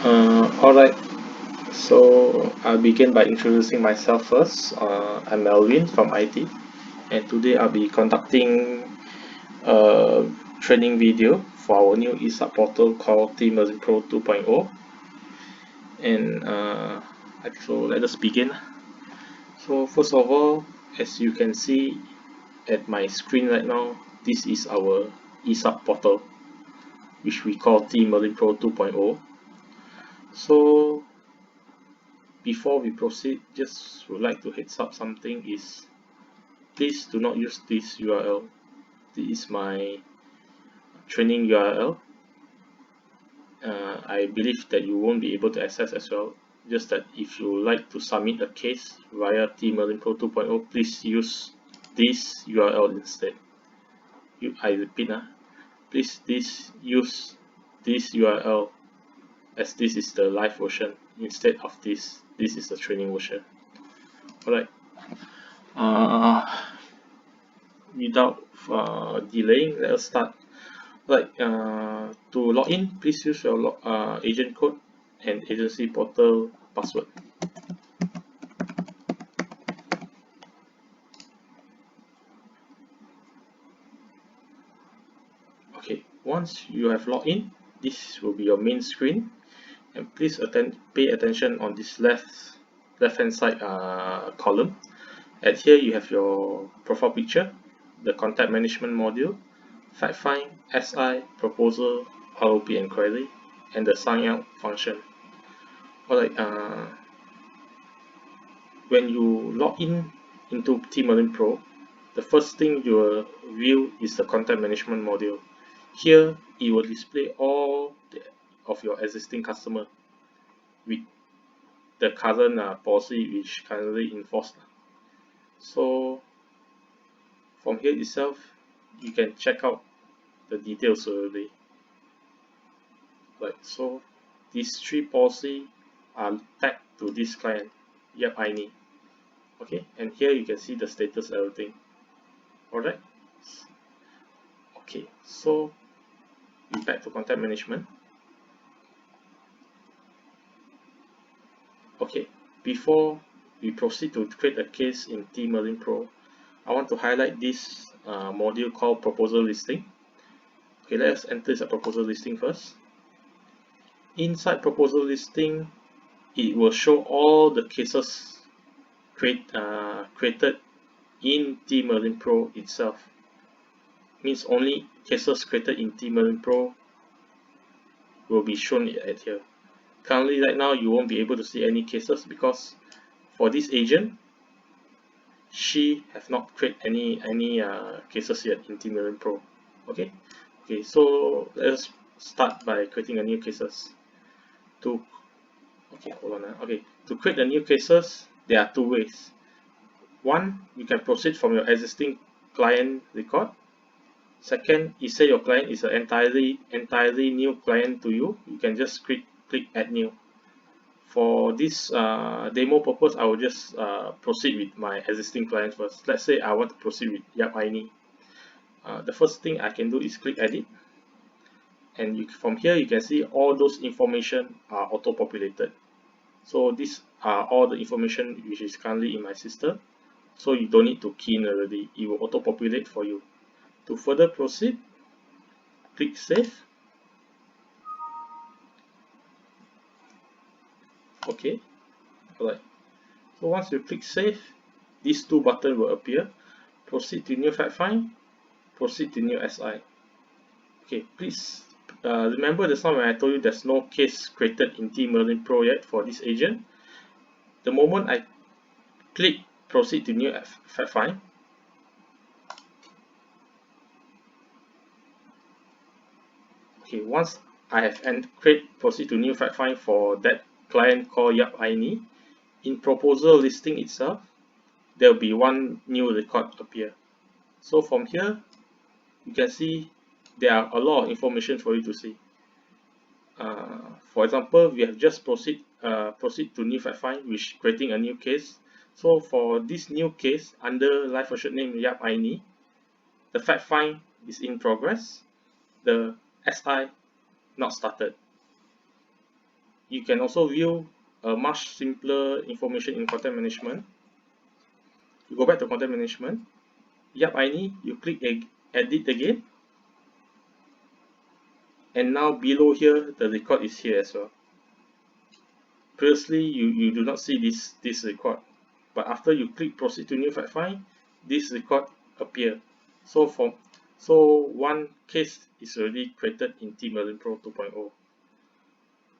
Alright, so I'll begin by introducing myself first. I'm Melvin from IT, and today I'll be conducting a training video for our new ESAP portal called TMarinePro 2.0. And so let us begin. So first of all, as you can see at my screen right now, this is our ESAP portal, which we call TMarinePro 2.0. So before we proceed, just would like to heads up something is please do not use this URL. This is my training URL. I believe that you won't be able to access as well. Just that if you like to submit a case via TMarinePro 2.0, please use this URL instead. I repeat, please use this URL as this is the live version instead of this. This is the training version. Alright. Without delaying, let us start. Right, to log in, please use your agent code and agency portal password. Okay, once you have logged in, this will be your main screen, and please pay attention on this left-hand side column. And here you have your profile picture, the contact management module, fact find, SI, proposal, ROP Enquiry, and the sign out function. Alright, when you log in into TMarinePro, the first thing you will view is the contact management module. Here, it will display all of your existing customer with the current policy which currently enforced. So from here itself, you can check out the details already. Right, so these three policies are tagged to this client. Yep, I need. Okay, and here you can see the status, everything. Alright. Okay, so back to contact management. Okay, before we proceed to create a case in TMarinePro, I want to highlight this module called proposal listing. Okay, let's enter the proposal listing first. Inside proposal listing, it will show all the cases created in TMarinePro itself. Means only cases created in TMarinePro will be shown at here. Currently, right now, you won't be able to see any cases because for this agent, she have not created any cases yet in TMarinePro. Okay, so let's start by creating a new cases. To create the new cases, there are two ways. One, you can proceed from your existing client record. Second, you say your client is an entirely new client to you. You can just click add new. For this demo purpose, I will just proceed with my existing client first. Let's say I want to proceed with Yap Aini. The first thing I can do is click edit, and from here you can see all those information are auto-populated. So these are all the information which is currently in my system. So you don't need to key in already. It will auto-populate for you. To further proceed, click save. Okay, alright. So once you click save, these two buttons will appear. Proceed to new fact find, proceed to new SI. Okay, please remember just now when I told you there's no case created in TMarinePro yet for this agent. The moment I click proceed to new fact find, okay, once I have create proceed to new fact find for that client called Yap Aini, in proposal listing itself, there will be one new record appear. So from here, you can see there are a lot of information for you to see. For example, we have just proceed to new fact find, which creating a new case. So for this new case under live version name Yap Aini, the fact find is in progress. The SI not started. you can also view a much simpler information in content management. You go back to content management. Yep, I need. You click edit again, and now below here the record is here as well. Previously, you do not see this record, but after you click proceed to new fact find, this record appear. So one case is already created in TMarinePro 2.0.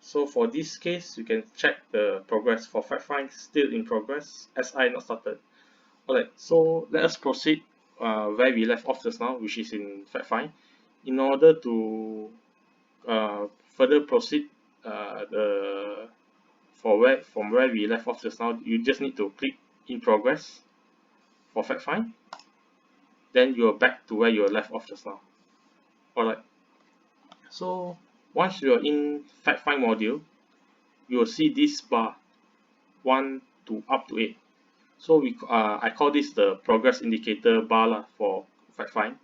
So for this case, you can check the progress for fact find still in progress, SI not started. Alright, so let us proceed where we left off just now, which is in fact find. In order to further proceed from where we left off just now, you just need to click in progress for fact find. Then you're back to where you left off just now. Alright. So once you're in fact find module, you will see this bar 1 to up to 8. So I call this the progress indicator bar for fact find.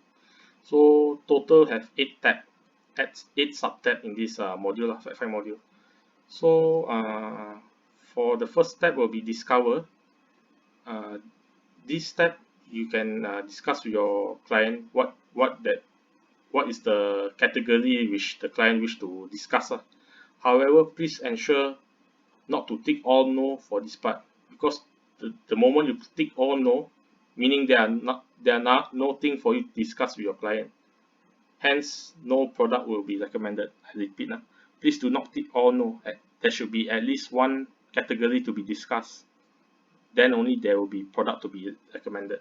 So total have 8 tab, 8 subtab in this module, fact find module. So for the first tab will be discover. This tab you can discuss with your client what is the category which the client wish to discuss. However, please ensure not to tick all no for this part, because the moment you tick all no, meaning there are not nothing for you to discuss with your client. Hence, no product will be recommended. I repeat, please do not tick all no. There should be at least one category to be discussed. Then only there will be product to be recommended.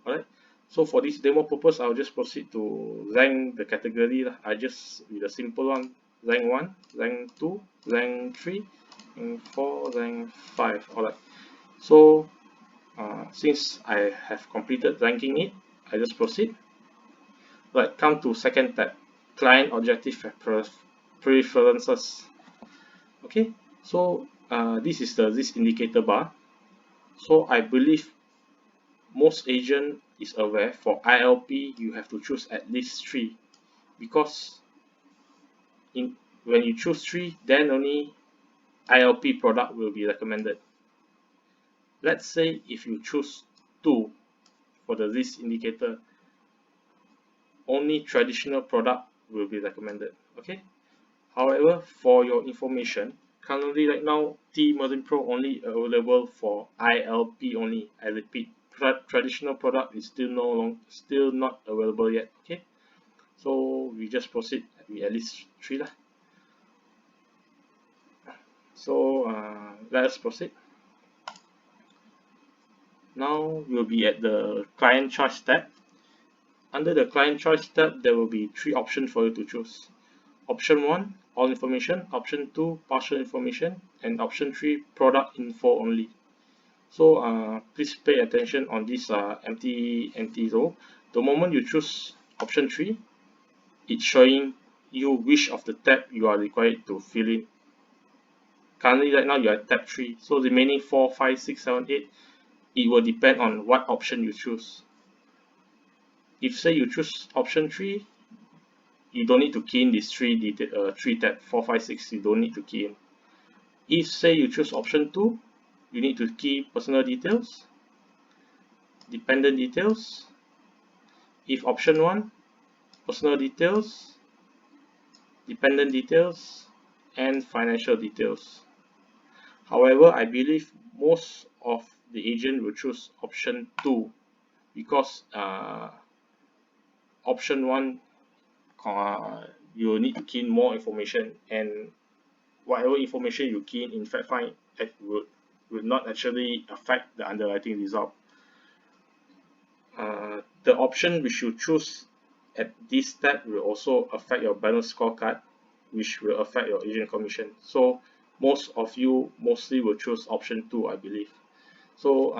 Alright. So for this demo purpose, I'll just proceed to rank the category. I just with a simple one, rank 1, rank 2, rank 3, rank 4, rank 5. Alright. So since I have completed ranking it, I just proceed. Right, come to second tab, client objective preferences. Okay, so this is the risk indicator bar. So I believe most agent is aware for ILP you have to choose at least 3, because when you choose 3, then only ILP product will be recommended. Let's say if you choose 2 for the risk indicator, only traditional product will be recommended. Okay. However, for your information, currently right now TMarinePro only available for ILP only. I repeat, traditional product is still not available yet. Okay, so we just proceed with at least 3 lah. So let us proceed. Now we'll be at the client choice tab. Under the client choice tab, there will be 3 options for you to choose. Option 1, all information. Option 2, partial information. And option 3, product info only. So please pay attention on this empty row. The moment you choose option 3, it's showing you which of the tab you are required to fill in. Currently right now you are at tab 3. So remaining 4, 5, 6, 7, 8, it will depend on what option you choose. If say you choose option 3, you don't need to key in this 3 tab, 4, 5, 6, you don't need to key in. If say you choose option 2, you need to key personal details, dependent details. If option 1, personal details, dependent details, and financial details. However, I believe most of the agent will choose option 2, because option 1 you will need to key in more information, and whatever information you key in fact find will not actually affect the underwriting result. The option which you choose at this tab will also affect your balance scorecard, which will affect your agent commission. So most of you mostly will choose option 2, I believe. So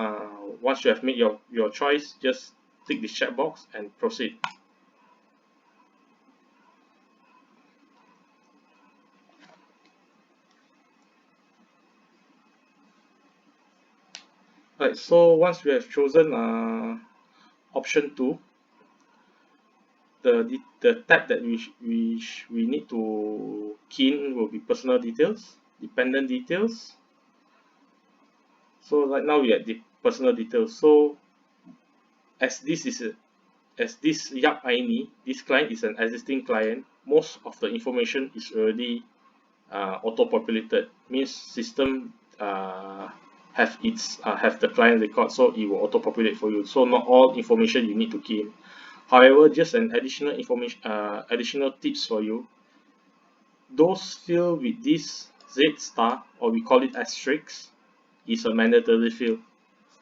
once you have made your choice, just tick this checkbox and proceed. Right, so once we have chosen option 2, the tab that we need to key in will be personal details. dependent details. So right now we are the personal details. So as this is as this Yap Aini, this client is an existing client, most of the information is already auto-populated. Means system have the client record, so it will auto-populate for you. So not all information you need to key in. However, just an additional information, additional tips for you. Those field with this Z star, or we call it asterisk, is a mandatory field.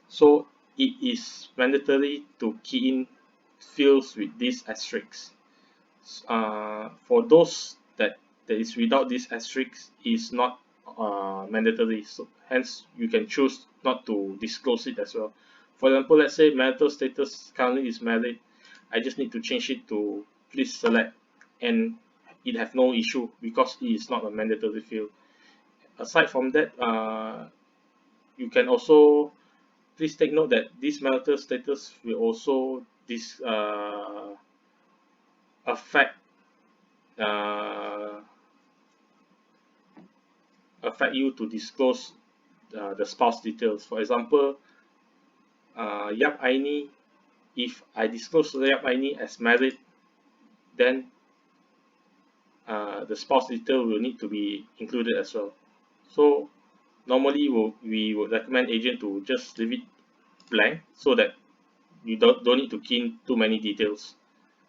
So it is mandatory to key in fields with this asterisk. For those that is without this asterisk is not mandatory. So hence you can choose not to disclose it as well. For example, let's say marital status currently is married. I just need to change it to please select, and it have no issue because it is not a mandatory field. Aside from that, you can also please take note that this marital status will also affect uh, affect you to disclose the spouse details. For example, Yap Aini, if I disclose Yap Aini as married, then the spouse detail will need to be included as well. So normally we would recommend agent to just leave it blank so that you don't need to key in too many details.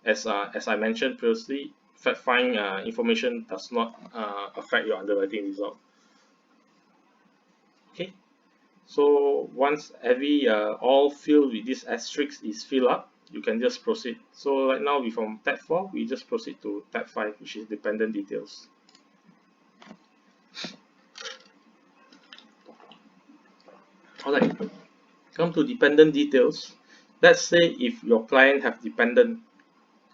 As I mentioned previously, fact find information does not affect your underwriting result. Okay. So once every all field with this asterisk is filled up, you can just proceed. So right now we from tab 4, we just proceed to tab 5, which is dependent details. Alright, come to dependent details. Let's say if your client have dependent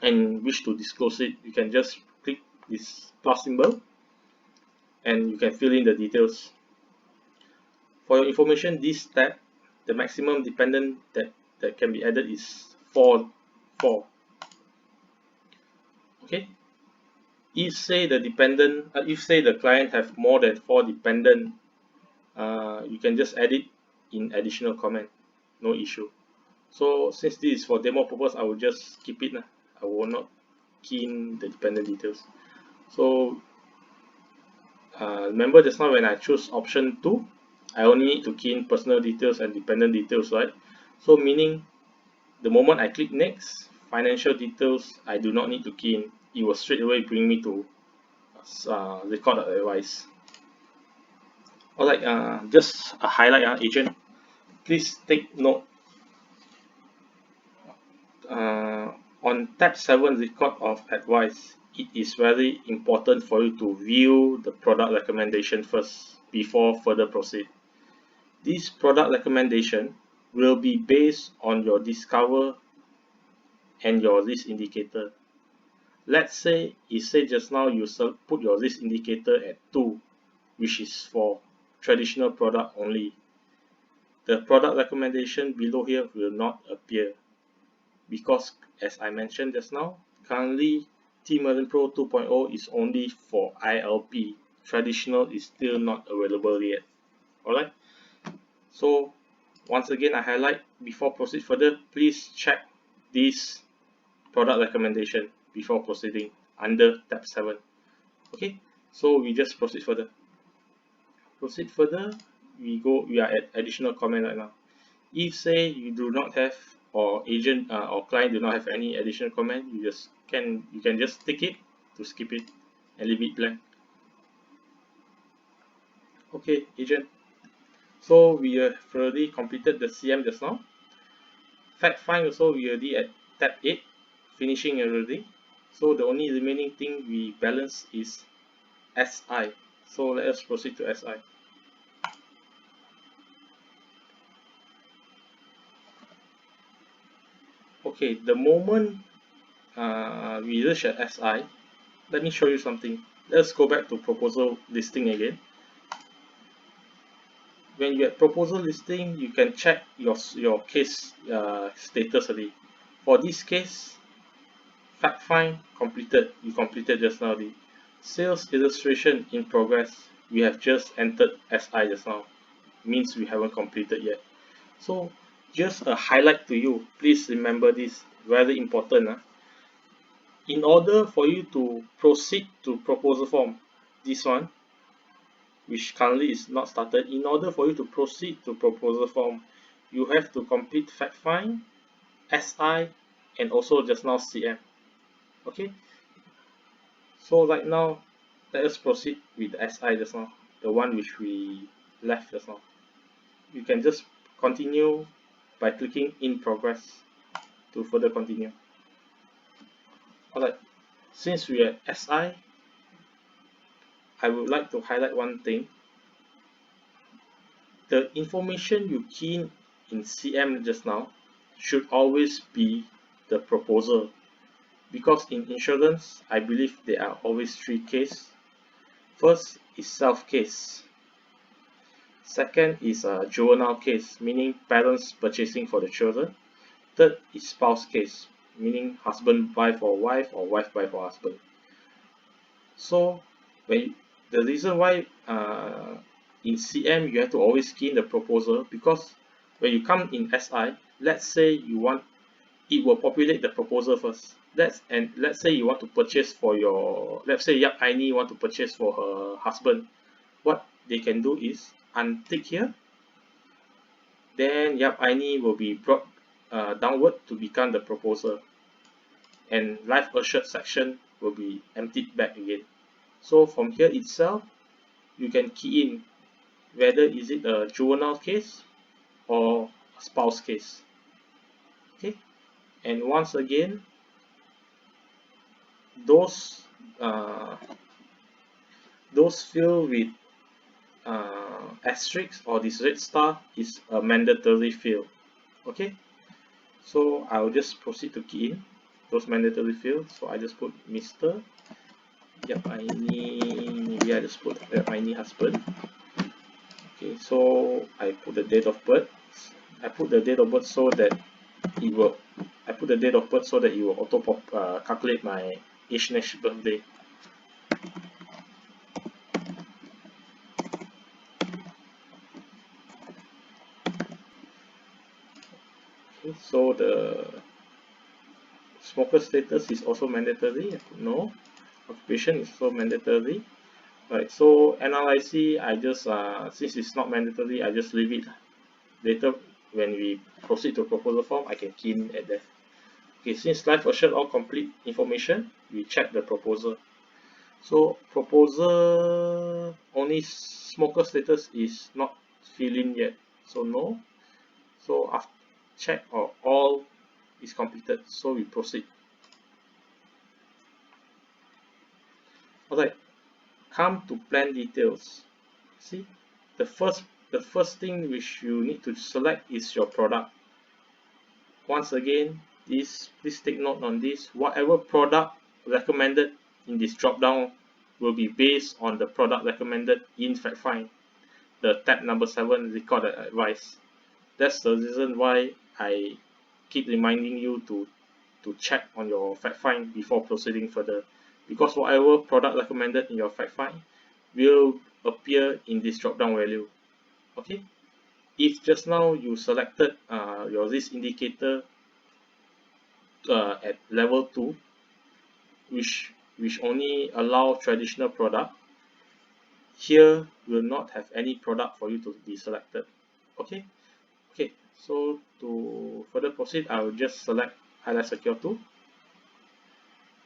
and wish to disclose it, you can just click this plus symbol and you can fill in the details. For your information, this tab, the maximum dependent that can be added is 4. Okay. If say the client have more than 4 dependent, you can just add it in additional comment, no issue. So since this is for demo purpose, I will just keep it. I will not key in the dependent details. So remember just now when I choose option 2, I only need to key in personal details and dependent details, right? So meaning the moment I click next, financial details I do not need to key in. It will straight away bring me to record the advice. Alright, just a highlight, agent. Please take note. On tab 7, record of advice, it is very important for you to view the product recommendation first before further proceed. This product recommendation will be based on your discover and your risk indicator. Let's say it said just now you put your risk indicator at 2, which is for traditional product only. The product recommendation below here will not appear because, as I mentioned just now, currently TMarinePro 2.0 is only for ILP. Traditional is still not available yet. Alright, so once again I highlight, before proceed further, please check this product recommendation before proceeding under tab 7. Okay, so we just proceed further. We are at additional comment right now. If say you do not have, or agent or client do not have any additional comment, you can just tick it to skip it and leave it blank. Okay, agent. So we have already completed the CM just now. Fact find also we already at tab 8, finishing already. So the only remaining thing we balance is SI. So let us proceed to SI. Okay, the moment we reach at SI, let me show you something. Let's go back to proposal listing again. When you at proposal listing, you can check your case status already. For this case, fact find completed. You completed just now. The sales illustration in progress. we have just entered SI just now, means we haven't completed yet. So just a highlight to you, please remember this, very important. In order for you to proceed to proposal form, this one, which currently is not started, in order for you to proceed to proposal form, you have to complete fact find, SI, and also just now CM. Okay, so right now let us proceed with the SI just now, the one which we left just now. You can just continue by clicking in progress to further continue. Alright, since we are SI, I would like to highlight one thing. The information you key in CM just now should always be the proposal, because in insurance I believe there are always three cases. First is self case. Second is a juvenile case, meaning parents purchasing for the children. Third is spouse case, meaning husband buy for wife or wife buy for husband. So when the reason why in CM you have to always key in the proposal, because when you come in SI, let's say you want, it will populate the proposal first. Let's say you want to purchase for your, let's say Yap Aini want to purchase for her husband. What they can do is untick here, then Yap Aini will be brought downward to become the proposal, and life assured section will be emptied back again. So from here itself, you can key in whether is it a juvenile case or a spouse case. Okay, and once again, those filled with asterisk or this red star is a mandatory field. Okay, so I'll just proceed to key in those mandatory fields. So I just put Mr. Yep, maybe I just put Yep, husband. Okay, so I put the date of birth. I put the date of birth so that it will. I put the date of birth so that it will auto calculate my age next birthday. Okay, so the smoker status is also mandatory. No. Occupation is also mandatory. Right, so NRIC, I just since it's not mandatory, I just leave it. Later when we proceed to proposal form, I can key in at that. Okay, since life assured all complete information, we check the proposal. So proposal only smoker status is not filled in yet, so no. So after check or all is completed, so we proceed. Alright, come to plan details. See, the first thing which you need to select is your product. Once again, please take note on this. Whatever product recommended in this drop down will be based on the product recommended in fact find, the tab number 7, recorded advice. That's the reason why I keep reminding you to check on your fact find before proceeding further, because whatever product recommended in your fact find will appear in this drop down value. Okay, if just now you selected your risk indicator at level 2, which only allow traditional product, here will not have any product for you to be selected. Okay, so to further proceed, I will just select highlight secure 2.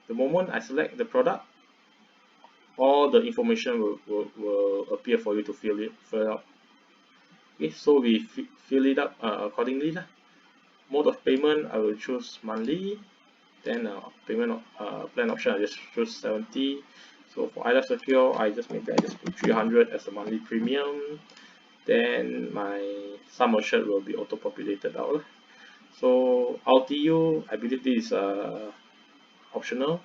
The moment I select the product, all the information will appear for you to fill out. Okay, so we fill it up accordingly lah. Mode of payment, I will choose monthly. Then payment plan option, I just choose 70. So for ILS secure, I just put 300 as a monthly premium. Then my sum assured will be auto populated out. So RTU, I believe this is optional,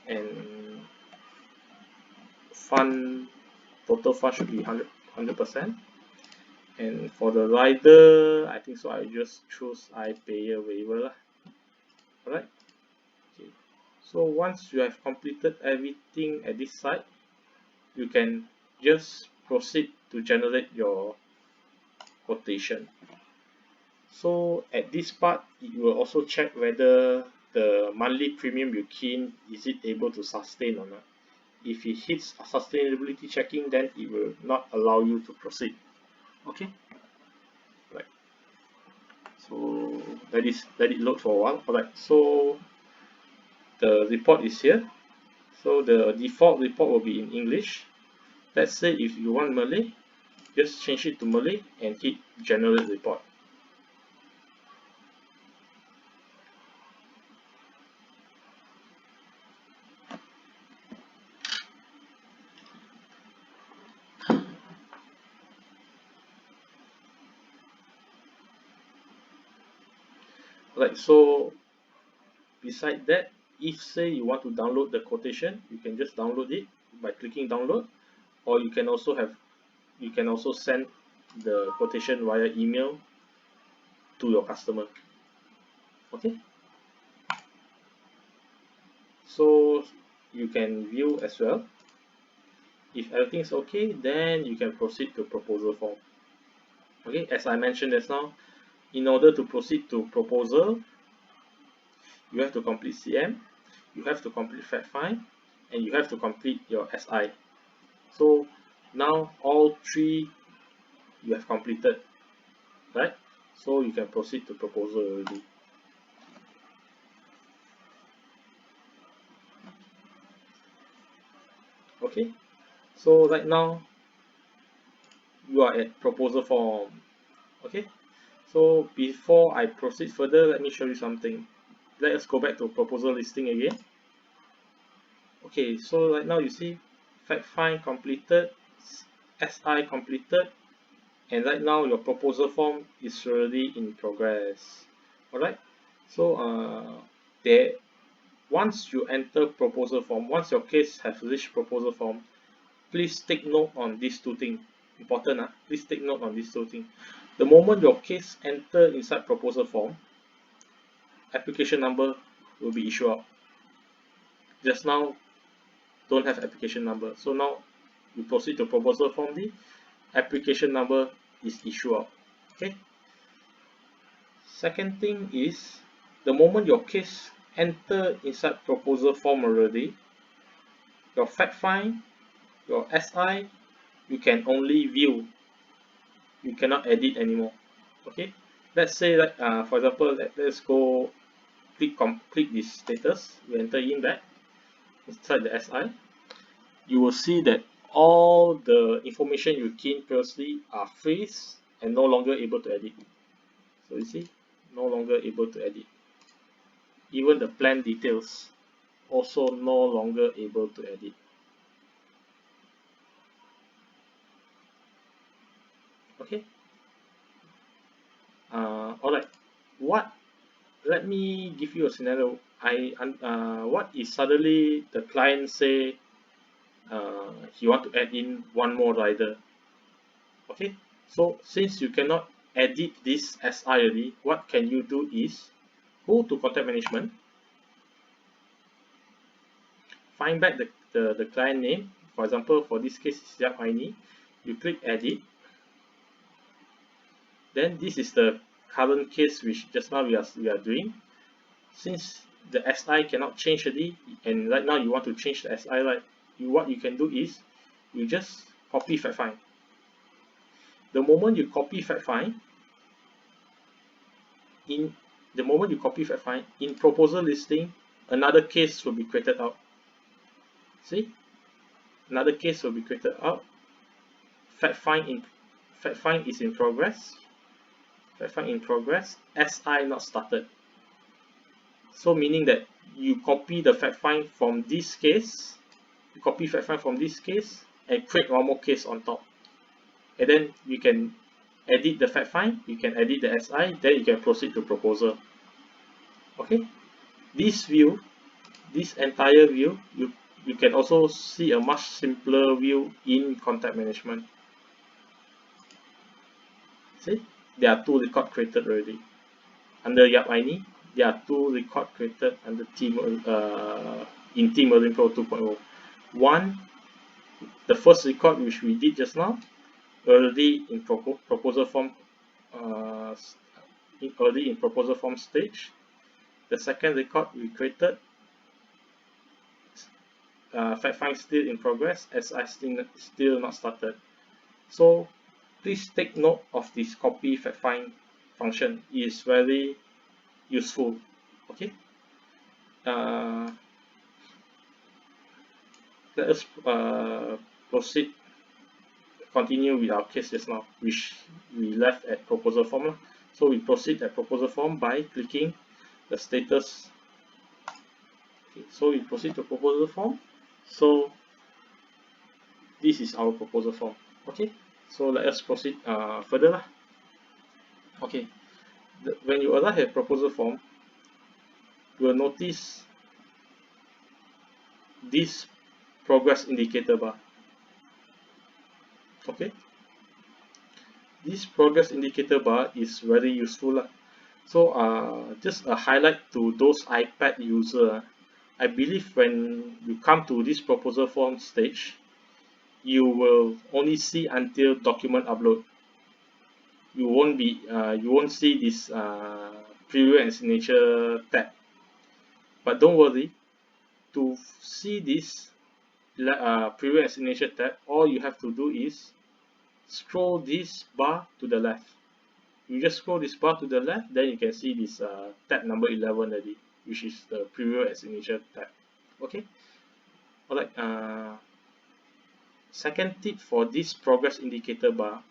and total fund should be 100%. And for the rider, I think so I just choose iPayer waiver lah. Alright. Okay. So once you have completed everything at this side, you can just proceed to generate your quotation. So at this part, it will also check whether the monthly premium you key is it able to sustain or not. If it hits sustainability checking, then it will not allow you to proceed. Okay, right. So let it load for a while. Alright, so the report is here. So the default report will be in English. Let's say if you want Malay, just change it to Malay and hit generate report. Right, so beside that, if say you want to download the quotation, you can just download it by clicking download, or you can also send the quotation via email to your customer. Okay, so you can view as well. If everything is okay, then you can proceed to proposal form. Okay, as I mentioned just now, in order to proceed to proposal, you have to complete CM, you have to complete fact find, and you have to complete your SI. So now all three you have completed, right? So you can proceed to proposal already. Okay, so right now you are at proposal form. Okay, so before I proceed further, let me show you something. Let us go back to proposal listing again. Okay, so right now you see fact find completed, SI completed, and right now your proposal form is already in progress. Alright, so there, once you enter proposal form, once your case has reached proposal form, please take note on these two things. Important, please take note on these two things. The moment your case enter inside proposal form, application number will be issued out. Just now don't have application number, so now you proceed to proposal form, the application number is issued out. Okay, second thing is, the moment your case enter inside proposal form already, your fact find, your SI, you can only view, you cannot edit anymore. Okay, let's say that for example, let's go click this status, we enter in that inside the SI, you will see that all the information you keyed previously are freeze and no longer able to edit. So you see, no longer able to edit. Even the plan details also no longer able to edit. Okay. Alright. Let me give you a scenario. What if suddenly the client say he want to add in one more rider? Okay. So since you cannot edit this SI already, what can you do is go to contact management, find back the client name. For example, for this case, it's Yap Aini. You click edit. Then this is the current case which just now we are doing. Since the SI cannot change already, and right now you want to change the SI, right? What you can do is you just copy fact find. The moment you copy fact find, in proposal listing, another case will be created out. See, another case will be created out. Fact find is in progress. Fact find in progress. SI not started. So meaning that you copy the fact find from this case, you copy fact find from this case and create one more case on top. And then you can edit the fact find, you can edit the SI, then you can proceed to proposal. Okay, this view, this entire view, you can also see a much simpler view in contact management. See, there are two records created already. Under Yap Aini, there are two records created under in TMarinePro 2.0. One the first record which we did just now, already in proposal form, already in proposal form stage. The second record we created, fact find still in progress, as I still not started. So please take note of this copy fact find function. It is very useful. Okay. Uh, Let us proceed. Continue with our case just now, which we left at proposal form. So we proceed at proposal form by clicking the status. Okay, so we proceed to proposal form. So this is our proposal form. Okay, so let us proceed further lah. Okay, when you arrive at proposal form, you will notice this progress indicator bar. Okay, this progress indicator bar is very useful lah. So just a highlight to those iPad user. I believe when you come to this proposal form stage, you will only see until document upload. You won't see this preview and signature tab. But don't worry, to see this preview and signature tab, all you have to do is scroll this bar to the left. You just scroll this bar to the left, then you can see this tab number 11 already, which is the preview and signature tab. Okay. Alright. Second tip for this progress indicator bar.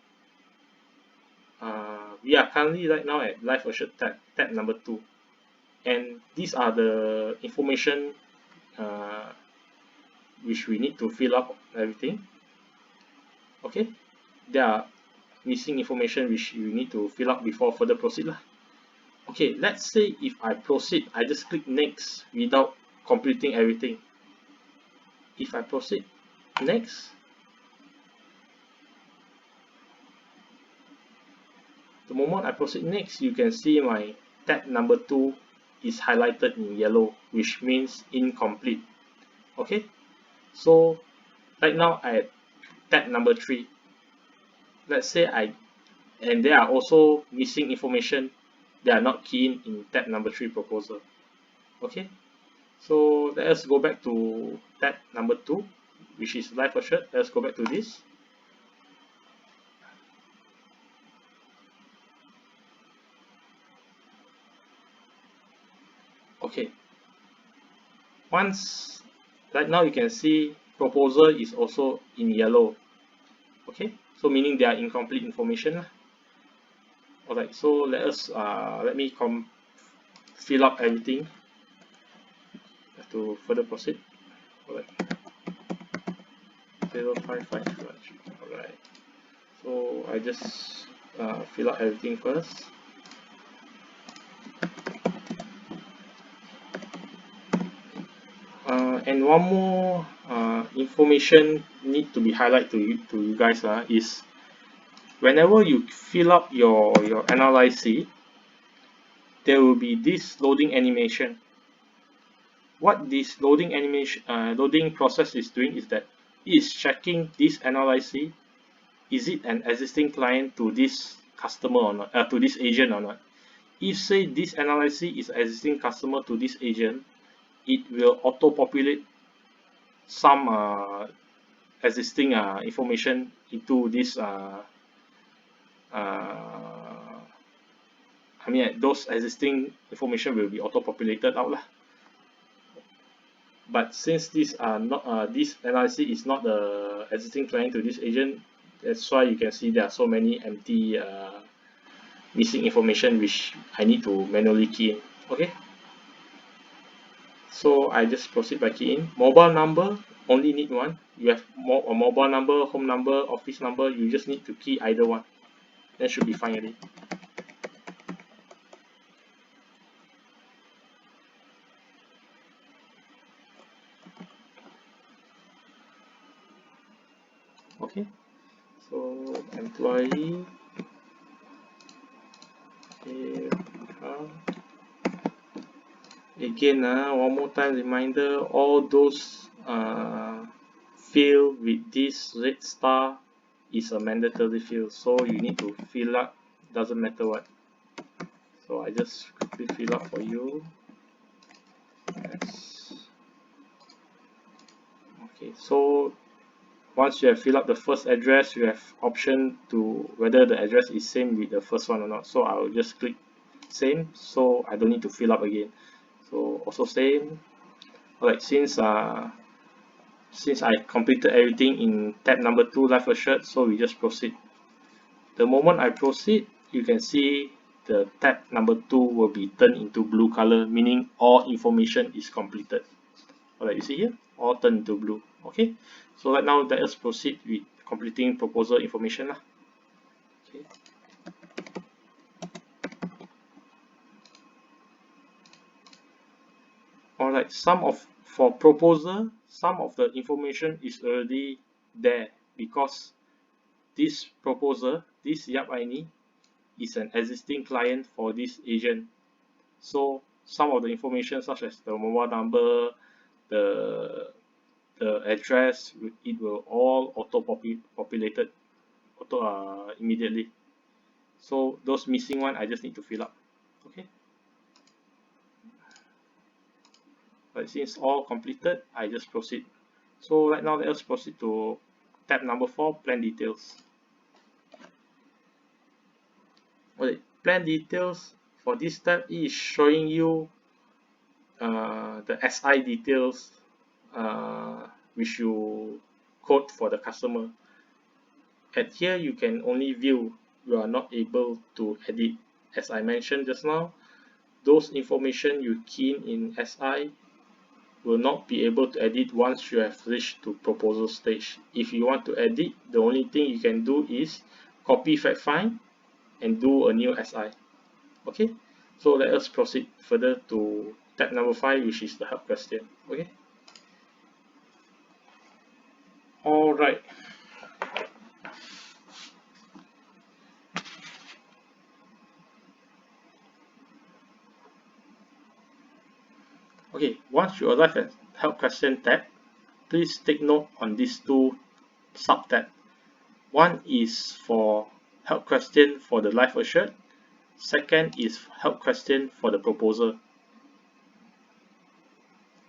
We are currently right now at life assured tab number 2, and these are the information which we need to fill up everything. Okay, there are missing information which you need to fill up before further proceed lah. Okay, let's say if I proceed, I just click next without completing everything. If I proceed next, the moment I proceed next, you can see my tab number 2 is highlighted in yellow, which means incomplete. Okay, so right now I at tab number 3. Let's say and there are also missing information. They are not keyed in tab number 3 proposal. Okay, so let us go back to tab number 2, which is life assured. Let's go back to this. Okay, once right now you can see proposal is also in yellow. Okay, so meaning they are incomplete information. Alright, so let me fill up everything to further proceed. Alright, 055. Alright, so I just fill up everything first. And one more information need to be highlighted to you guys is whenever you fill up your NRIC, there will be this loading animation. What this loading process is doing is that it is checking this NRIC. Is it an existing client to this customer or not, to this agent or not? If say this NRIC is existing customer to this agent, it will auto-populate some existing information into this those existing information will be auto-populated out lah. But since this NRIC is not the existing client to this agent, that's why you can see there are so many empty missing information which I need to manually key in. Okay, so I just proceed by keying. Mobile number, only need one. You have a mobile number, home number, office number, you just need to key either one. That should be fine already. Okay, so employee, again one more time reminder, all those field with this red star is a mandatory field, so you need to fill up, doesn't matter what. So I just quickly fill up for you. Yes. Okay, so once you have filled up the first address, you have option to whether the address is same with the first one or not. So I'll just click same, so I don't need to fill up again. So also same. Alright, since I completed everything in tab number 2, life assured, so we just proceed. The moment I proceed, you can see the tab number 2 will be turned into blue color, meaning all information is completed. Alright, you see here, all turned into blue. Okay, so right now let us proceed with completing proposal information. Okay. Alright, for proposal, some of the information is already there because this proposer, this Yap Aini, is an existing client for this agent. So some of the information such as the mobile number, the address, it will all populated immediately. So those missing one I just need to fill up. Okay. But since all completed, I just proceed. So right now let us proceed to tab number 4, plan details. Okay, plan details for this tab is showing you the SI details which you code for the customer. At here you can only view, you are not able to edit. As I mentioned just now, those information you key in SI will not be able to edit once you have reached to proposal stage. If you want to edit, the only thing you can do is copy fact find and do a new SI. Okay, so let us proceed further to tab number 5, which is the help question. Okay. All right. Okay, once you arrive at help question tab, please take note on these two sub tab. One is for help question for the life assured. Second is help question for the proposal.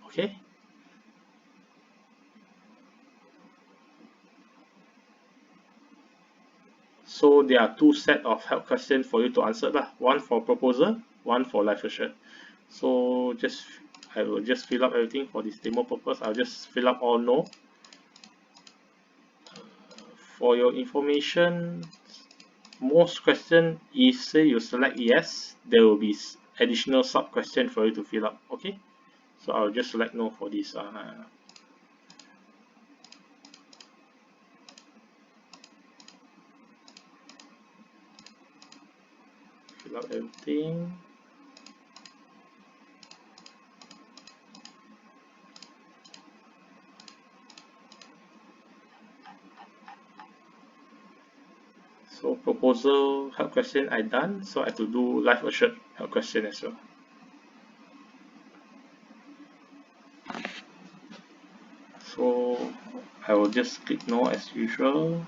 Okay. So there are two set of help questions for you to answer lah. One for proposal, one for life assured. So I will just fill up everything for this demo purpose. I'll just fill up all no. For your information, most question, if say you select yes, there will be additional sub question for you to fill up. Okay, so I'll just select no for this. Fill up everything. So proposal help question I done, so I have to do life assured help question as well. So I will just click no as usual.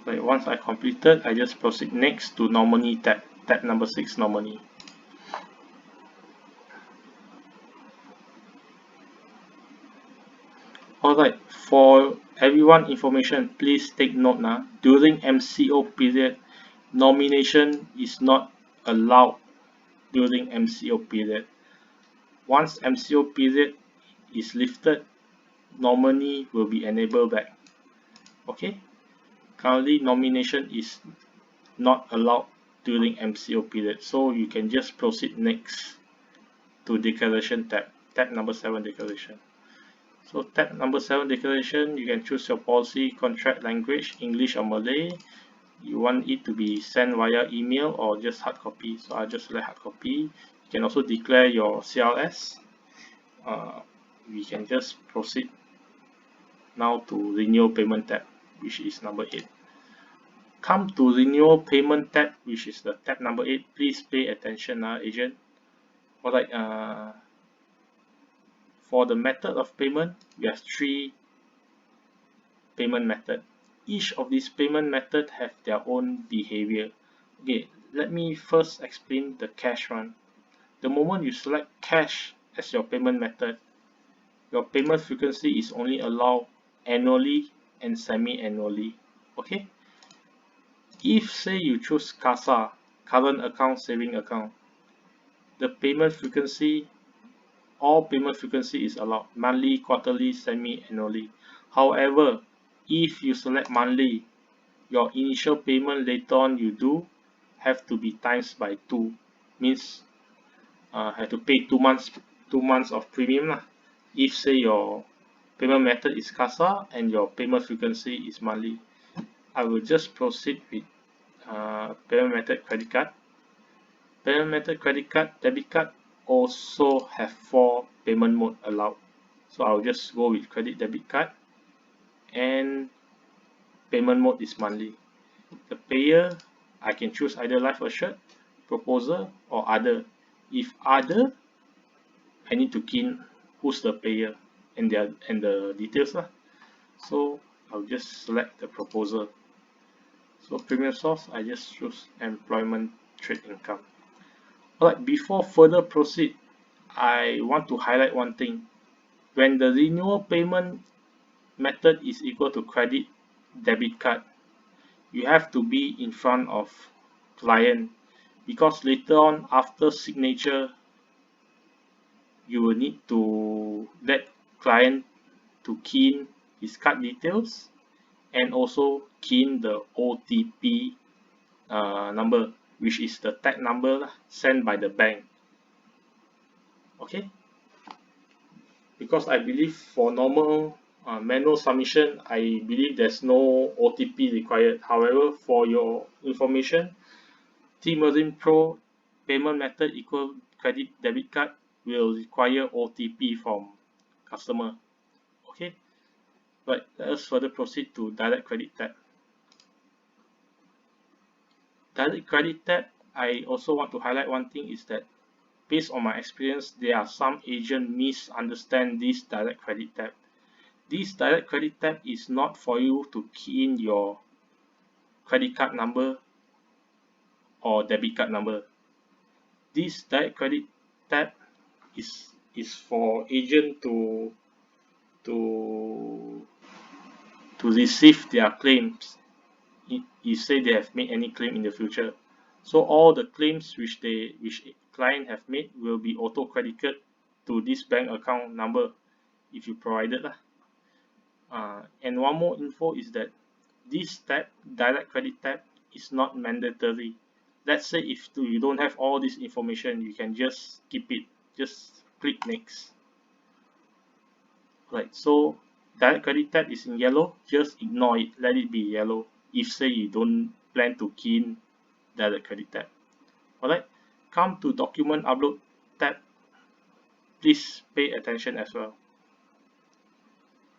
Right, once I completed, I just proceed next to nominee tab, tab number 6, nominee. Alright, for everyone information, please take note now. During MCO period, nomination is not allowed during MCO period. Once MCO period is lifted, nominee will be enabled back. Okay. Currently, nomination is not allowed during MCO period, so you can just proceed next to declaration tab, tab number 7, declaration. So tab number 7, declaration, you can choose your policy contract language, English or Malay. You want it to be sent via email or just hard copy, so I'll just select hard copy. You can also declare your CLS. We can just proceed now to renewal payment tab, which is number 8. Come to renewal payment tab, which is the tab number 8. Please pay attention, agent. Alright, for the method of payment, we have 3 payment method. Each of these payment method have their own behavior. Okay, let me first explain the cash one. The moment you select cash as your payment method, your payment frequency is only allowed annually and semi-annually. Okay, if say you choose CASA, current account saving account, the payment frequency, all payment frequency is allowed, monthly, quarterly, semi-annually. However, if you select monthly, your initial payment later on you do have to be times by 2, means have to pay 2 months of premium lah. If say your payment method is CASA and your payment frequency is monthly. I will just proceed with payment method credit card. Payment method credit card, debit card also have 4 payment mode allowed. So I'll just go with credit debit card, and payment mode is monthly. The payer, I can choose either life assured, proposal, or other. If other, I need to key in who's the payer and the details lah. So I'll just select the proposal. So premium source, I just choose employment trade income. Alright, before further proceed, I want to highlight one thing. When the renewal payment method is equal to credit debit card, you have to be in front of client, because later on after signature, you will need to let client to key in his card details and also key in the OTP number, which is the tag number sent by the bank. Okay, because I believe for normal manual submission, I believe there's no OTP required. However, for your information, TMarinePro payment method equal credit debit card will require OTP from customer. Okay, but let us further proceed to direct credit tab. Direct credit tab, I also want to highlight one thing is that based on my experience, there are some agents misunderstand this direct credit tab. This direct credit tab is not for you to key in your credit card number or debit card number. This direct credit tab is for agent to receive their claims if say they have made any claim in the future. So all the claims which client have made will be auto credited to this bank account number if you provided lah. And one more info is that this tab, direct credit tab, is not mandatory. Let's say if you don't have all this information, you can just skip it, just click next. Right, so direct credit tab is in yellow, just ignore it, let it be yellow if say you don't plan to key in direct credit tab. Alright, come to document upload tab. Please pay attention as well.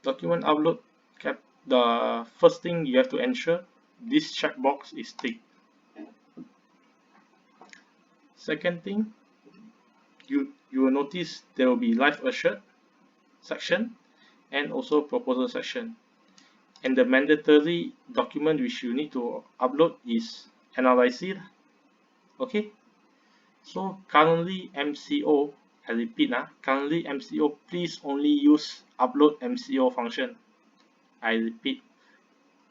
Document upload cap, the first thing you have to ensure this checkbox is ticked. Second thing, you will notice there will be life assured section and also proposal section, and the mandatory document which you need to upload is NRIC. Okay, so currently MCO, I repeat, currently MCO, please only use upload MCO function. I repeat,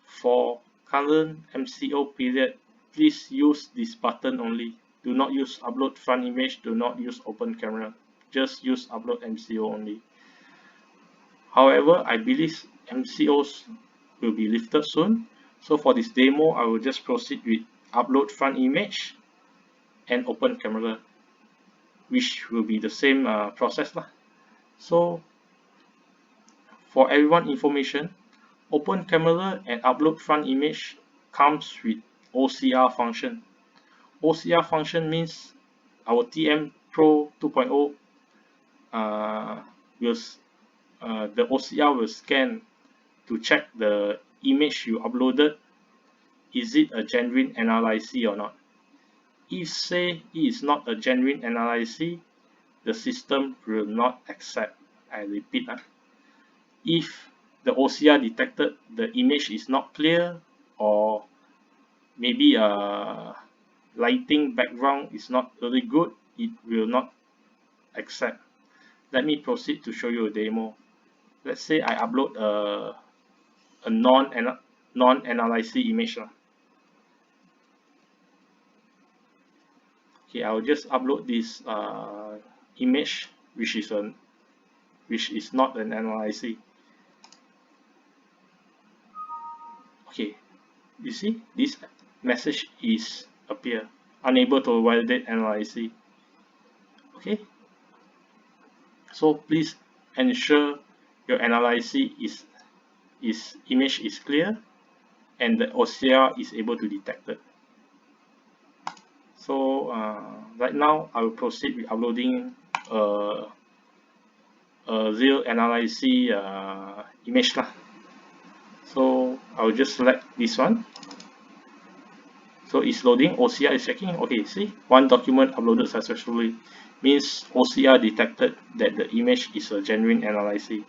for current MCO period, please use this button only. Do not use upload front image, do not use open camera, just use upload MCO only. However, I believe MCOs will be lifted soon, so for this demo I will just proceed with upload front image and open camera, which will be the same process lah. So for everyone information, open camera and upload front image comes with OCR function. OCR function means our TM TMarinePro 2.0 the OCR will scan to check the image you uploaded, is it a genuine NRIC or not. If say it is not a genuine NRIC, the system will not accept. I repeat, if the OCR detected the image is not clear, or maybe lighting background is not really good, it will not accept. Let me proceed to show you a demo. Let's say I upload a non-NRIC image. Okay, I will just upload this image which is not an NRIC. Okay, you see this message is appear unable to validate NRIC. Okay, so please ensure your NRIC image is clear and the OCR is able to detect it. So right now I will proceed with uploading a real NRIC image lah. So I will just select this one. So it's loading, OCR is checking. Okay, see, one document uploaded successfully, means OCR detected that the image is a genuine NRIC.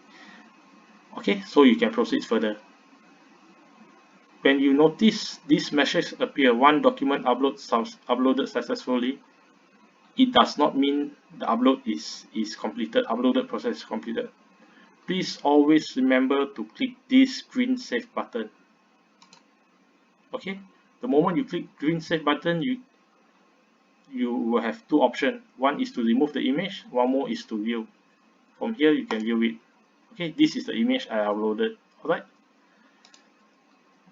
Okay, so you can proceed further. When you notice this message appear, one document uploaded successfully, it does not mean the upload is completed, uploaded process is completed. Please always remember to click this green save button. Okay, the moment you click green save button, you will have two options. One is to remove the image, one more is to view. From here you can view it. Okay, this is the image I uploaded. Alright,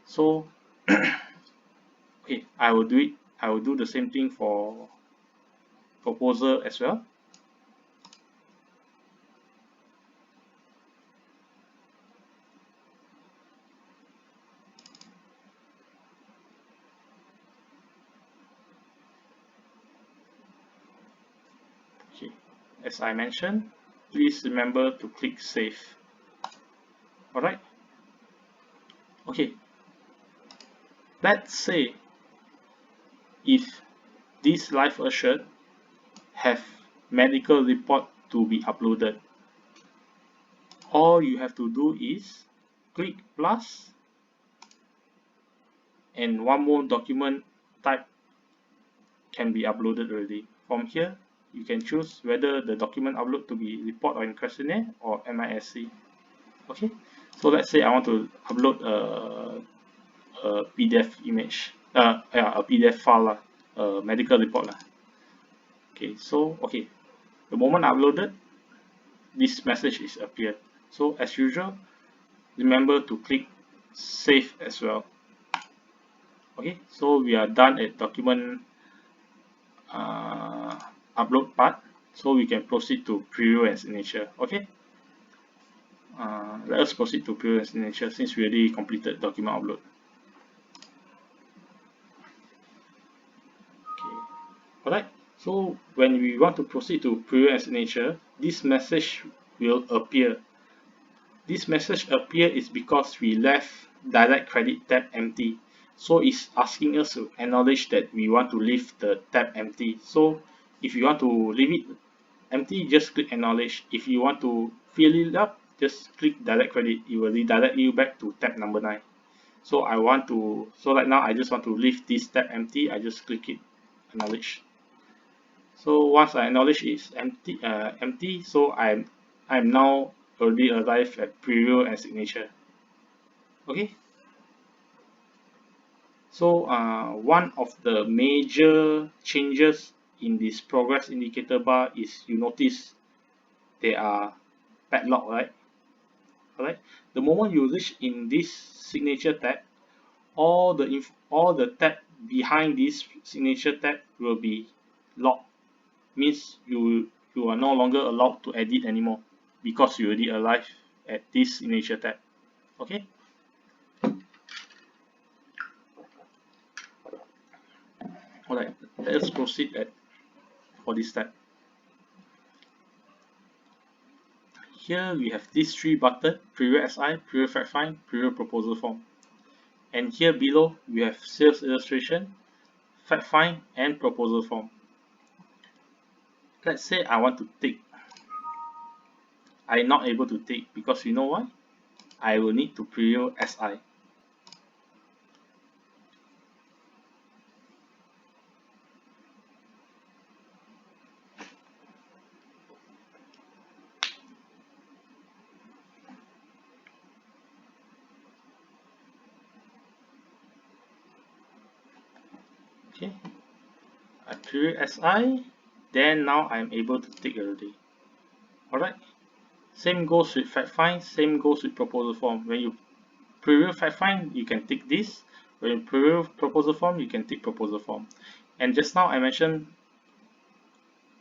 so okay, I will do the same thing for proposal as well. Okay, as I mentioned, please remember to click save. Alright, okay, let's say if this live assured have medical report to be uploaded, all you have to do is click plus and one more document type can be uploaded already. From here you can choose whether the document upload to be report or in questionnaire or MISC. Okay, so let's say I want to upload a PDF image, a PDF file, a medical report. Okay, so okay, the moment I uploaded, this message is appeared. So as usual, remember to click save as well. Okay, so we are done at document upload part, so we can proceed to preview and signature. Okay, let us proceed to preview and signature since we already completed document upload. Okay, alright, so when we want to proceed to preview and signature, this message will appear. This message appear is because we left direct credit tab empty. So it's asking us to acknowledge that we want to leave the tab empty. So if you want to leave it empty, just click acknowledge. If you want to fill it up, just click direct credit. It will redirect you back to tab number 9. So right now I just want to leave this tab empty. I just click it, acknowledge. So once I acknowledge it's empty, so I'm now already arrived at preview and signature. Okay, so one of the major changes in this progress indicator bar is you notice they are padlocked, right? Alright, the moment you reach in this signature tab, all the tab behind this signature tab will be locked. Means you are no longer allowed to edit anymore because you already arrived at this signature tab. Okay, alright, let's proceed for this tab. here we have these three buttons: preview SI, preview fact find, preview proposal form. And here below we have sales illustration, fact find, and proposal form. Let's say I want to tick. I'm not able to tick because you know why? I will need to preview SI. Okay, I preview SI, then now I'm able to tick already. Alright, same goes with fact find, same goes with proposal form. When you preview fact find, you can tick this. When you preview proposal form, you can tick proposal form. And just now I mentioned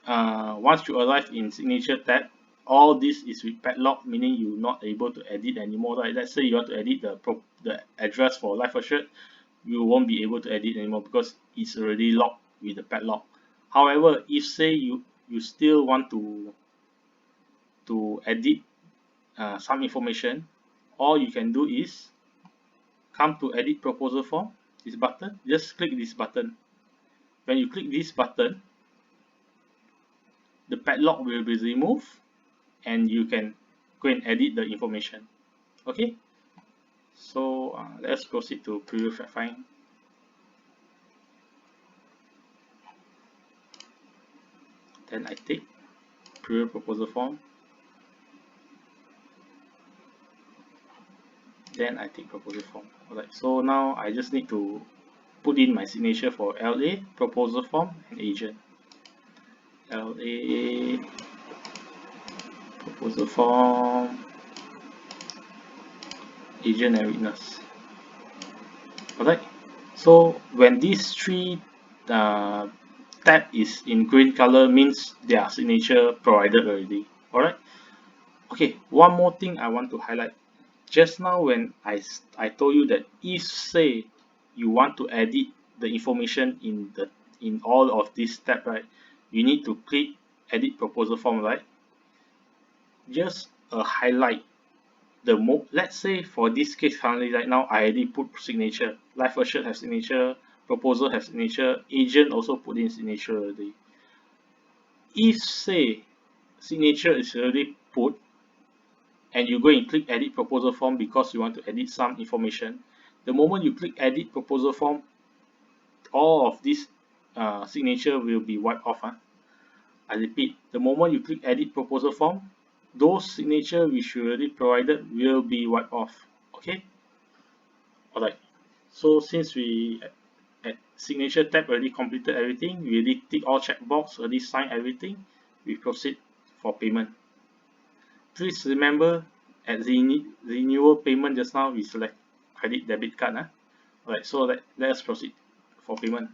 once you arrive in signature tab, all this is with padlock, meaning you're not able to edit anymore, right? Let's say you want to edit the address for Life Assured, you won't be able to edit anymore because it's already locked with the padlock. However, if say you still want to edit some information, all you can do is come to edit proposal form, this button, just click this button. When you click this button, the padlock will be removed and you can go and edit the information. Okay, so let's proceed to preview fact find. Then I take preview proposal form. Then I take proposal form. Alright, so now I just need to put in my signature for LA, proposal form, and agent. LA, proposal form, agent, and witness. Alright, so when these three tab is in green color, means their signature provided already. Alright, okay, one more thing I want to highlight. Just now when I told you that if say you want to edit the information in all of these tab, right, you need to click edit proposal form, right? Just a highlight. Let's say for this case currently right now, I already put signature. Life Assured have signature, proposal have signature, agent also put in signature already. If say signature is already put and you go and click edit proposal form because you want to edit some information, the moment you click edit proposal form, all of this signature will be wiped off. I repeat, the moment you click edit proposal form, those signature which you already provided will be wiped off. Okay, alright, so since we at signature tab already completed everything, we already tick all checkbox, already signed everything, we proceed for payment. Please remember at the renewal payment just now we select credit debit card. Alright, so let's proceed for payment.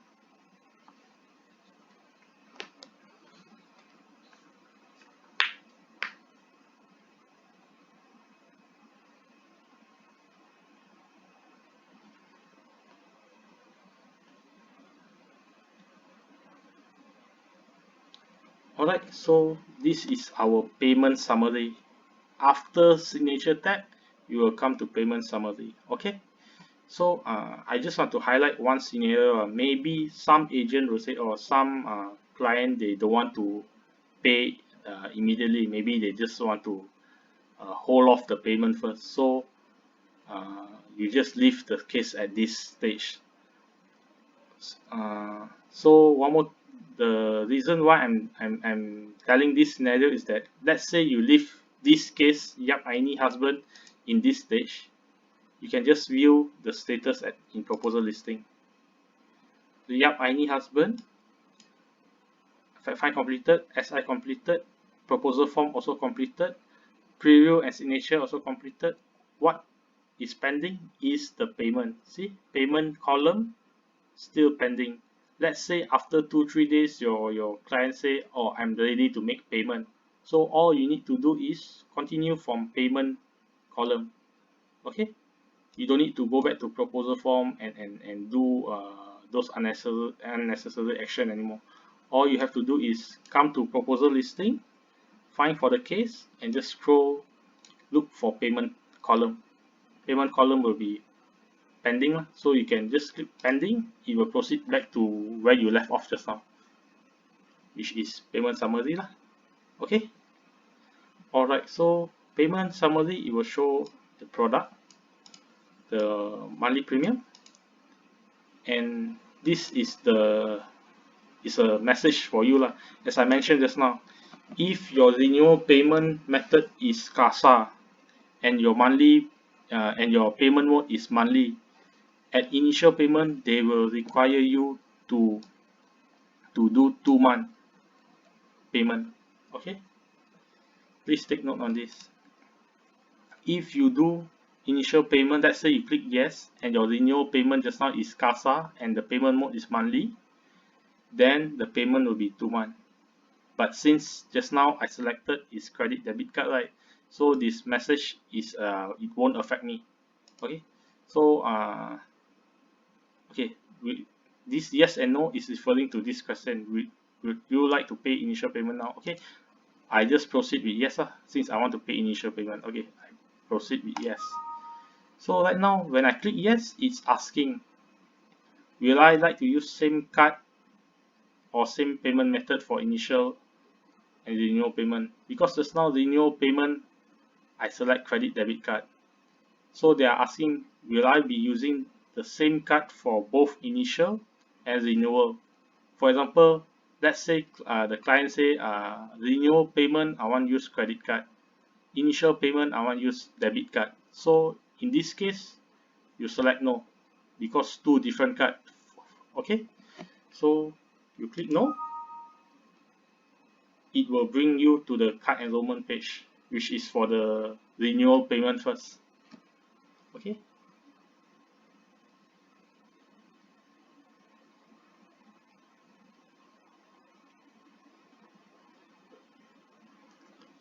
Alright, so this is our payment summary. After signature tab, you will come to payment summary. Okay, so I just want to highlight one scenario. Maybe some agent will say, or some client, they don't want to pay immediately. Maybe they just want to hold off the payment first. So you just leave the case at this stage. So one more, the reason why I'm telling this scenario is that let's say you leave this case Yap Aini husband in this stage, you can just view the status in proposal listing. The Yap Aini husband, fact find completed, SI completed, proposal form also completed, preview and signature also completed. What is pending is the payment. See, payment column still pending. Let's say after 2-3 days your client say, oh, I'm ready to make payment. So all you need to do is continue from payment column. Okay, you don't need to go back to proposal form and do those unnecessary action anymore. All you have to do is come to proposal listing, find for the case and just scroll, look for payment column. Payment column will be pending, so you can just click pending. It will proceed back to where you left off just now, which is payment summary lah. Okay. Alright, so payment summary, it will show the product, the monthly premium, and this is a message for you lah. As I mentioned just now, if your renewal payment method is CASA and your monthly and your payment mode is monthly, at initial payment they will require you to do 2-month payment. Okay, please take note on this. If you do initial payment, let's say you click yes and your renewal payment just now is CASA and the payment mode is monthly, then the payment will be 2 months. But since just now I selected is credit debit card, right? So this message is it won't affect me. Okay, so okay, this yes and no is referring to this question. Would you like to pay initial payment now? Okay, I just proceed with yes since I want to pay initial payment. Okay, I proceed with yes. So right now when I click yes, it's asking, will I like to use same card or same payment method for initial and renewal payment? Because just now renewal payment I select credit debit card, so they are asking, will I be using the same card for both initial and renewal? For example, let's say the client say renewal payment I want to use credit card, initial payment I want to use debit card. So in this case you select no, because two different card. Okay, so you click no, it will bring you to the card enrollment page, which is for the renewal payment first. Okay,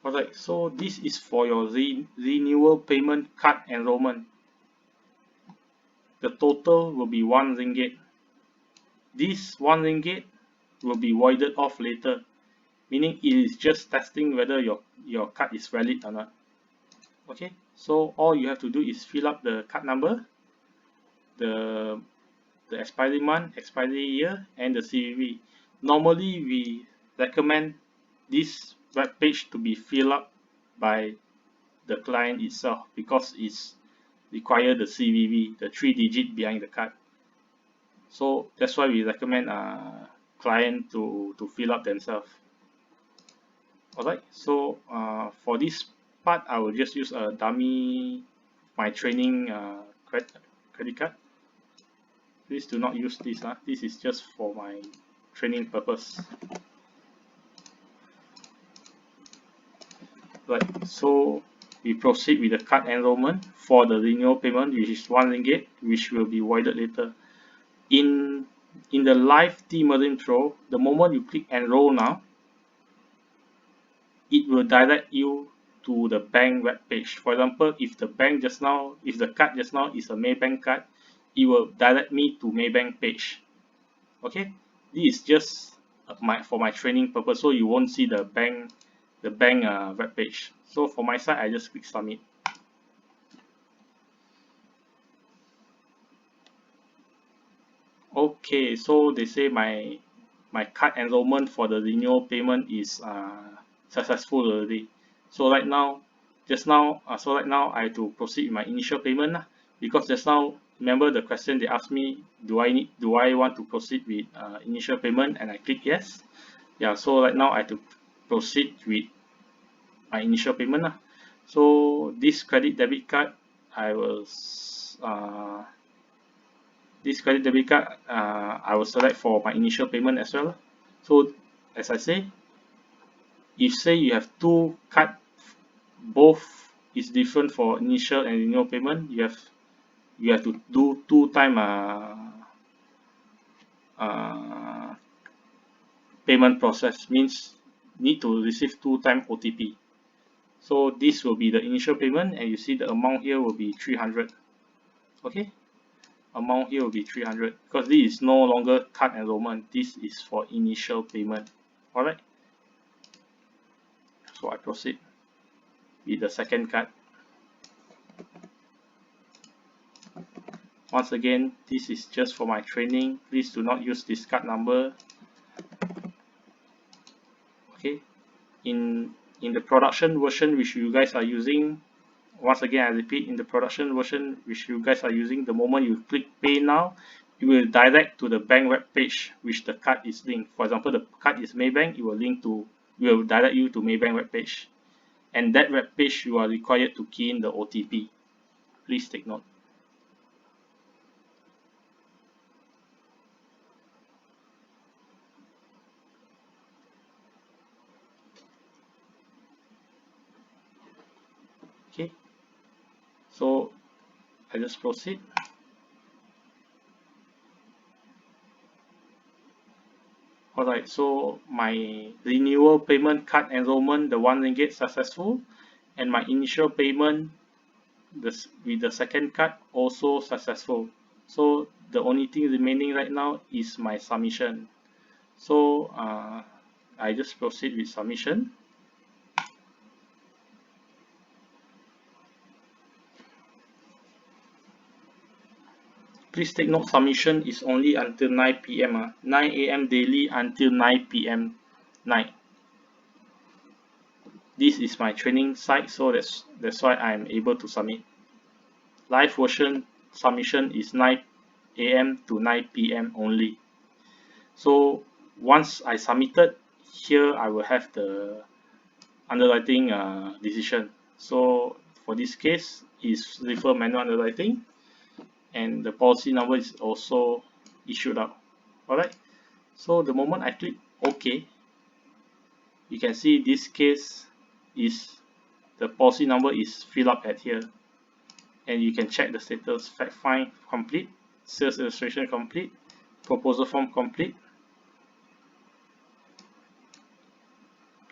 alright, so this is for your renewal payment card enrollment. The total will be 1 ringgit. This 1 ringgit will be voided off later, meaning it is just testing whether your card is valid or not. Okay, so all you have to do is fill up the card number, the expiry month, expiry year, and the CVV. Normally we recommend this web page to be filled up by the client itself because it's require the CVV, the 3-digit behind the card. So that's why we recommend client to fill up themselves. Alright, so for this part I will just use a dummy my training credit card. Please do not use this. This is just for my training purpose. Right, so we proceed with the card enrollment for the renewal payment, which is 1 ringgit, which will be voided later. In the live TMarinePro, the moment you click enroll now, it will direct you to the bank web page. For example, if the card just now is a Maybank card, it will direct me to Maybank page. Okay, this is just for my training purpose, so you won't see the bank web page. So for my side, I just click submit. Okay, so they say my card enrollment for the renewal payment is successful already. So right now, I have to proceed with my initial payment because just now, remember the question they asked me, do I want to proceed with initial payment, and I click yes. Yeah, so right now I have to proceed with my initial payment. So this credit debit card, I will select for my initial payment as well. So as I say, if say you have two card, both is different for initial and renewal payment, you have to do 2-time payment process, means need to receive 2-time OTP. So this will be the initial payment, and you see the amount here will be 300. Okay, amount here will be 300 because this is no longer card enrollment, this is for initial payment. Alright, So I proceed with the second card. Once again, this is just for my training. Please do not use this card number. Okay, in the production version which you guys are using, once again I repeat, in the production version which you guys are using, the moment you click pay now, it will direct to the bank web page which the card is linked. For example, the card is Maybank, it will direct you to Maybank web page, and that web page you are required to key in the OTP. Please take note. Okay, so I just proceed. Alright, so my renewal payment card enrollment, the RM1 successful, and my initial payment with the second card also successful. So the only thing remaining right now is my submission. So I just proceed with submission. Please take note, submission is only until 9 PM, 9 AM daily until 9 PM night. This is my training site, so that's why I'm able to submit. Live version submission is 9 AM to 9 PM only. So once I submitted, here I will have the underwriting decision. So for this case is refer manual underwriting, and the policy number is also issued out. Alright, so the moment I click OK, you can see this case is the policy number is filled up at here, and you can check the status. Fact find complete, sales illustration complete, proposal form complete,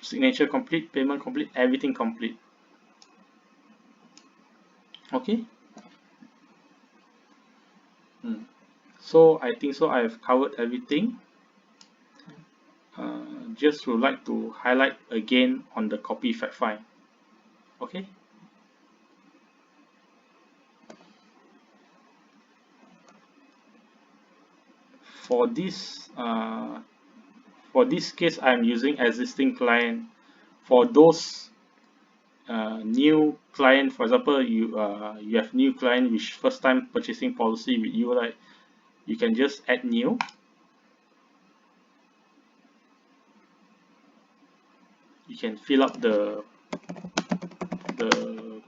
signature complete, payment complete, everything complete. Okay. So I think so I have covered everything. Just would like to highlight again on the copy fact find. Okay. For this case, I'm using existing client. For those new client, for example, you have new client which first time purchasing policy with you, right? You can just add new. You can fill up the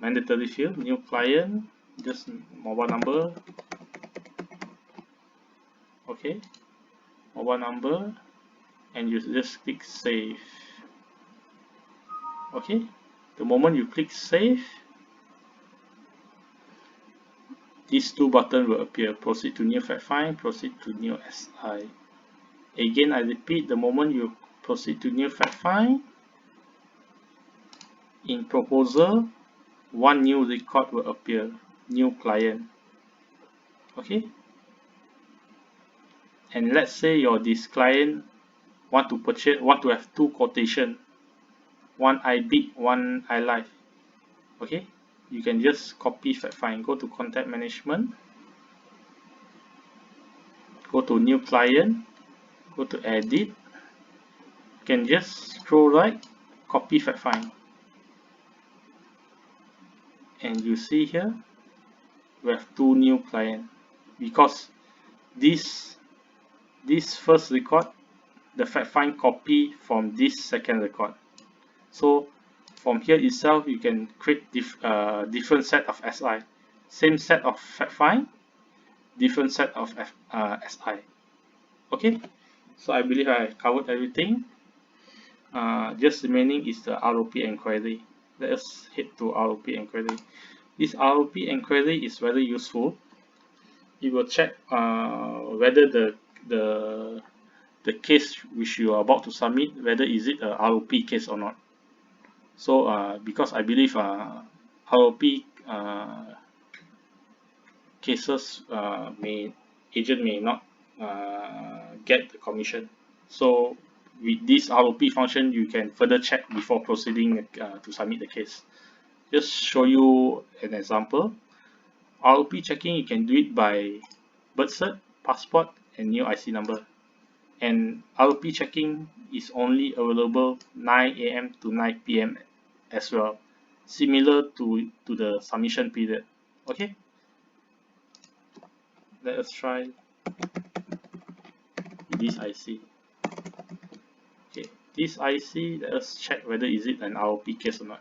mandatory field, new client, just mobile number. Okay, mobile number, and you just click save. Okay, the moment you click save, these two buttons will appear: proceed to new fact find, proceed to new SI. Again, I repeat, the moment you proceed to new fact find, in proposal, one new record will appear, new client. Okay, and let's say this client want to have two quotation, one iBig, one iLife. Okay, you can just copy fact find, go to contact management, go to new client, go to edit, you can just scroll right, copy fact find, and you see here we have two new client, because this first record, the fact find copy from this second record. So from here itself you can create different set of SI, same set of fact find, different set of SI. Okay, so I believe I covered everything. Just remaining is the ROP Enquiry. Let us head to ROP Enquiry. This ROP Enquiry is very useful. It will check whether the case which you are about to submit, whether is it a ROP case or not. So because I believe ROP cases agent may not get the commission. So with this ROP function, you can further check before proceeding to submit the case. Just show you an example. ROP checking, you can do it by birth cert, passport, and new IC number. And ROP checking is only available 9 AM to 9 PM as well, similar to the submission period. Okay, let us try this IC. Okay, this IC, let us check whether is it an ROP case or not.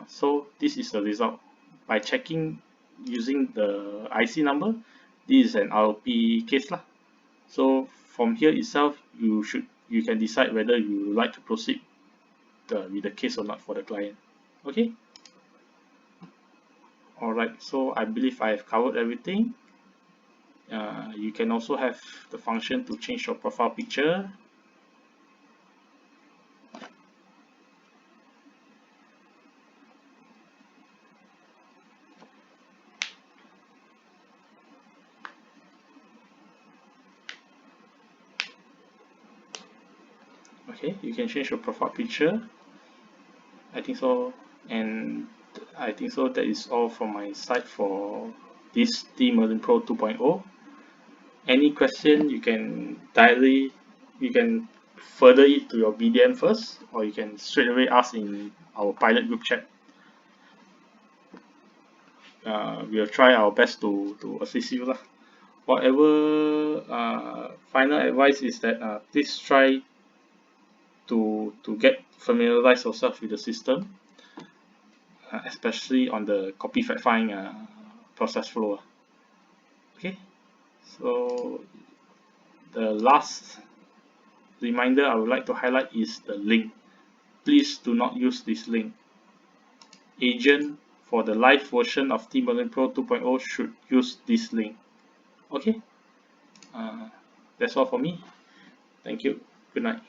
So this is the result. By checking using the IC number, this is an ROP case lah. So from here itself, you can decide whether you would like to proceed with the case or not for the client. Okay. Alright, so I believe I have covered everything. You can also have the function to change your profile picture. Okay, you can change your profile picture. I think so, and I think so that is all from my side for this TMarinePro 2.0. Any question, you can further it to your BDM first, or you can straight away ask in our pilot group chat. We'll try our best to assist you lah. Whatever final advice is that please try to get familiarize yourself with the system, especially on the copy fact find process flow. Okay, so the last reminder I would like to highlight is the link. Please do not use this link. Agent for the live version of TMarinePro 2.0 should use this link. Okay, that's all for me. Thank you. Good night.